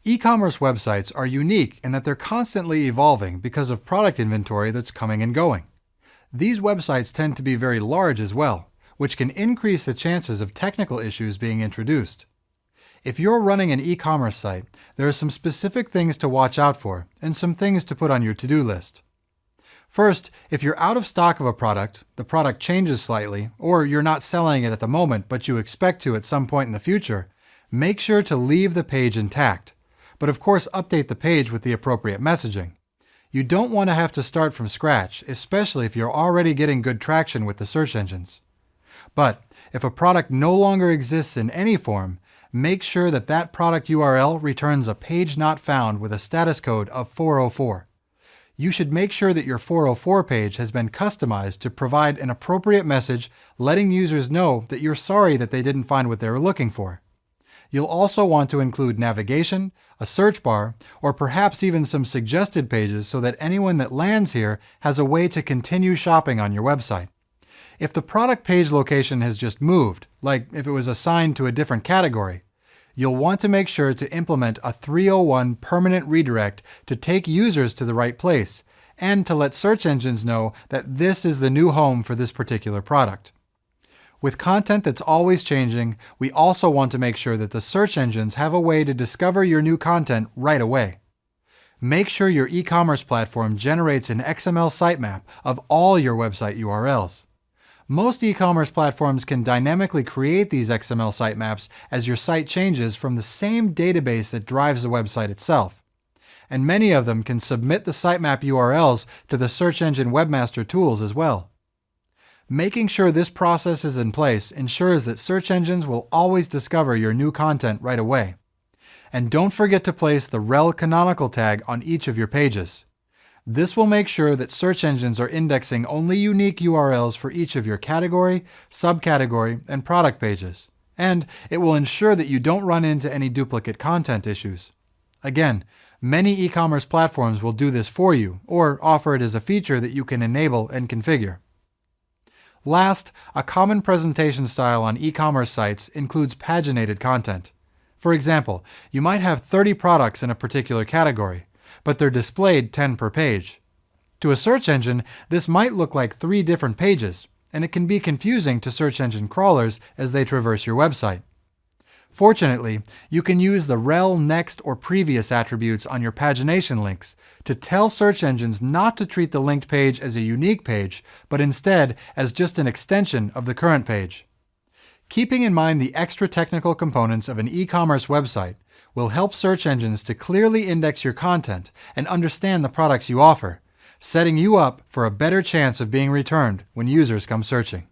E-commerce websites are unique in that they're constantly evolving because of product inventory that's coming and going. These websites tend to be very large as well, which can increase the chances of technical issues being introduced. If you're running an e-commerce site, there are some specific things to watch out for and some things to put on your to-do list. First, if you're out of stock of a product, the product changes slightly, or you're not selling it at the moment but you expect to at some point in the future, make sure to leave the page intact. But of course, update the page with the appropriate messaging. You don't want to have to start from scratch, especially if you're already getting good traction with the search engines. But if a product no longer exists in any form, make sure that that product URL returns a page not found with a status code of 404. You should make sure that your 404 page has been customized to provide an appropriate message letting users know that you're sorry that they didn't find what they were looking for. You'll also want to include navigation, a search bar, or perhaps even some suggested pages so that anyone that lands here has a way to continue shopping on your website. If the product page location has just moved, like if it was assigned to a different category, you'll want to make sure to implement a 301 permanent redirect to take users to the right place and to let search engines know that this is the new home for this particular product. With content that's always changing, we also want to make sure that the search engines have a way to discover your new content right away. Make sure your e-commerce platform generates an XML sitemap of all your website URLs. Most e-commerce platforms can dynamically create these XML sitemaps as your site changes from the same database that drives the website itself. And many of them can submit the sitemap URLs to the search engine webmaster tools as well. Making sure this process is in place ensures that search engines will always discover your new content right away. And don't forget to place the rel canonical tag on each of your pages. This will make sure that search engines are indexing only unique URLs for each of your category, subcategory, and product pages. And it will ensure that you don't run into any duplicate content issues. Again, many e-commerce platforms will do this for you or offer it as a feature that you can enable and configure. Last, a common presentation style on e-commerce sites includes paginated content. For example, you might have 30 products in a particular category, but they're displayed 10 per page. To a search engine, this might look like 3 different pages, and it can be confusing to search engine crawlers as they traverse your website. Fortunately, you can use the rel, next, or previous attributes on your pagination links to tell search engines not to treat the linked page as a unique page, but instead as just an extension of the current page. Keeping in mind the extra technical components of an e-commerce website will help search engines to clearly index your content and understand the products you offer, setting you up for a better chance of being returned when users come searching.